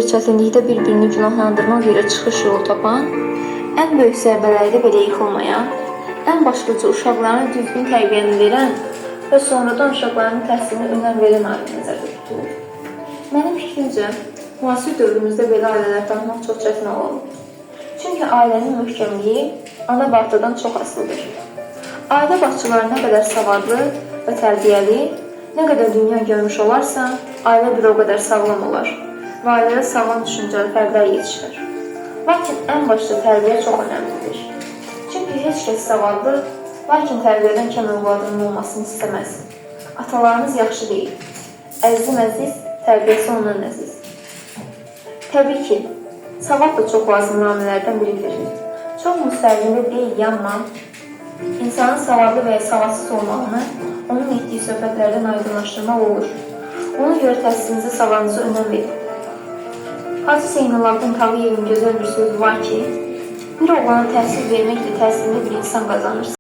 çətinlikdə bir-birini günahlandırmaq yerə çıxış yolu tapan, ən böyük zərbələrdə belə yıxılmayan, ən başlıca uşaqlarına düzgün tərbiyəni verən və sonradan uşaqlarının təhsilinə önəm verən ailə nəzərdə tutulur. Mənim fikrimcə, müasir dövrümüzdə belə ailələr tapmaq çox çətin olur. Çünki ailənin möhkəmliyi ana və atadan çox asılıdır. Ailə başçıları nə qədər savadlı və tərbiyəli, nə qədər dünya görmüş olarsa, ailə bir o qədər sağlam olar və ailədə sağlam düşüncəli fərdlər yetişir. Lakin ən başda tərbiyə çox önəmlidir. Çünki heç kəs savadlı, lakin tərbiyədən kəm övladının olmasını istəməz. Atalarımız yaxşı deyil. Əzizim əziz, tərbiyəsi ondan əziz. Təbii ki, savad da çox lazım namələrdən biridir. Çox müstəqilində deyil, amma insanın savadlı və ya savadsız olmağını onun etdiyi söhbətlərdən aydınlaşdırmaq olur. Ona görə təhsilinizə, savadınıza önəm verin. Hacı Zeynalabdin Tağıyevin gözəl bir sözü var ki, bir oğlana təhsil verməklə təhsilli bir insan qazanırsın.